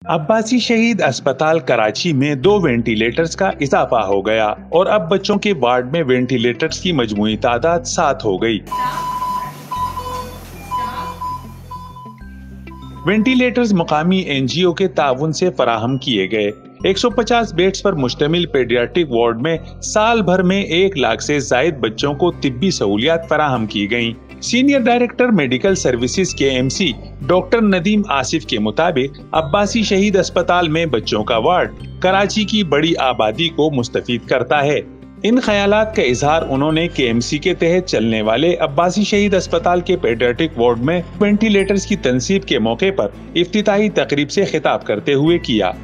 अब्बासी शहीद अस्पताल कराची में 2 वेंटिलेटर्स का इजाफा हो गया और अब बच्चों के वार्ड में वेंटिलेटर्स की मजमूई तादाद 7 हो गई। वेंटिलेटर्स मुकामी एनजीओ के ताउन से फराहम किए गए। 150 बेड्स पर मुश्तमिल पेडियाट्रिक वार्ड में साल भर में 1 लाख से जायद बच्चों को तिब्बी सहूलियात फराहम की गयी। सीनियर डायरेक्टर मेडिकल सर्विसेज के एमसी डॉक्टर नदीम आसिफ के मुताबिक अब्बासी शहीद अस्पताल में बच्चों का वार्ड कराची की बड़ी आबादी को मुस्तफीद करता है। इन ख्यालात का इजहार उन्होंने केएमसी के तहत चलने वाले अब्बासी शहीद अस्पताल के पेडियाट्रिक वार्ड में वेंटिलेटर्स की तनसीब के मौके पर इफ्तिताही तकरीब से खिताब करते हुए किया।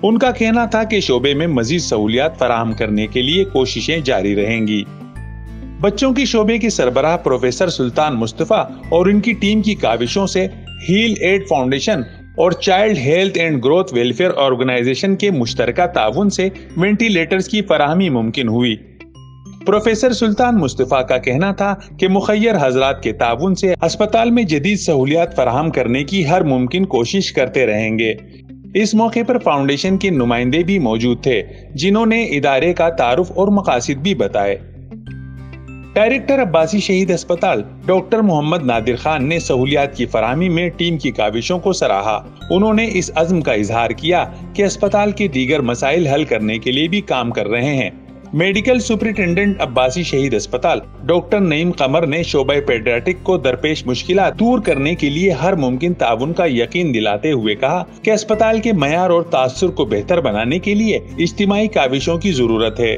उनका कहना था कि शोबे में मजीद सहूलियात फराहम करने के लिए कोशिशें जारी रहेंगी। बच्चों की शोबे के सरबराह प्रोफेसर सुल्तान मुस्तफा और इनकी टीम की काविशों से हील एड फाउंडेशन और child health and growth welfare organisation के मुश्तरका ताउन से वेंटिलेटर्स की फराहमी मुमकिन हुई। प्रोफेसर सुल्तान मुस्तफा का कहना था कि मुखय्यर हजरात के ताउन से अस्पताल में जदीद सहूलियात फराहम करने की हर मुमकिन कोशिश करते रहेंगे। इस मौके पर फाउंडेशन के नुमाइंदे भी मौजूद थे, जिन्होंने इदारे का तारुफ और मकासिद भी बताए। डायरेक्टर अब्बासी शहीद अस्पताल डॉक्टर मोहम्मद नादिर खान ने सहूलियात की फराहमी में टीम की काविशों को सराहा। उन्होंने इस अज़्म का इजहार किया कि अस्पताल के दीगर मसाइल हल करने के लिए भी काम कर रहे हैं। मेडिकल सुपरिटेंडेंट अब्बासी शहीद अस्पताल डॉक्टर नईम कमर ने शोबा पेडियाट्रिक को दरपेश मुश्किलात दूर करने के लिए हर मुमकिन ताउन का यकीन दिलाते हुए कहा कि अस्पताल के मयार और तासुर को बेहतर बनाने के लिए इज्तिमाई काविशों की जरूरत है।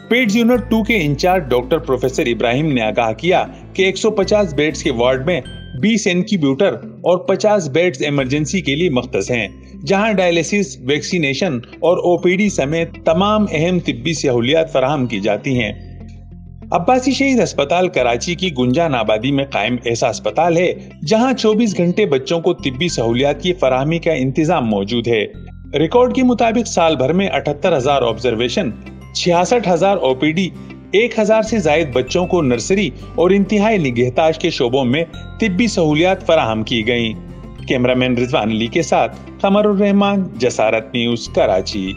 पेड्स यूनिट 2 के इंचार्ज डॉक्टर प्रोफेसर इब्राहिम ने आगाह किया कि 150 बेड्स के वार्ड में 20 इनक्यूबेटर और 50 बेड्स इमरजेंसी के लिए मख्तस हैं, जहां डायलिसिस, वैक्सीनेशन और ओपीडी समेत तमाम अहम तिब्बी सहूलियात फराहम की जाती हैं। अब्बासी शहीद अस्पताल कराची की गुंजान आबादी में कायम ऐसा अस्पताल है जहां 24 घंटे बच्चों को तिब्बी सहूलियात की फराहमी का इंतजाम मौजूद है। रिकॉर्ड के मुताबिक साल भर में 78,000 ऑब्जर्वेशन, 66,000 ओपीडी, 1,000 से जायद बच्चों को नर्सरी और इंतहाई निगहताश के शोबों में तिब्बी सहूलियात फराहम की गयी। कैमरामैन रिजवान अली के साथ कमरुर रहमान, जसारत न्यूज, कराची।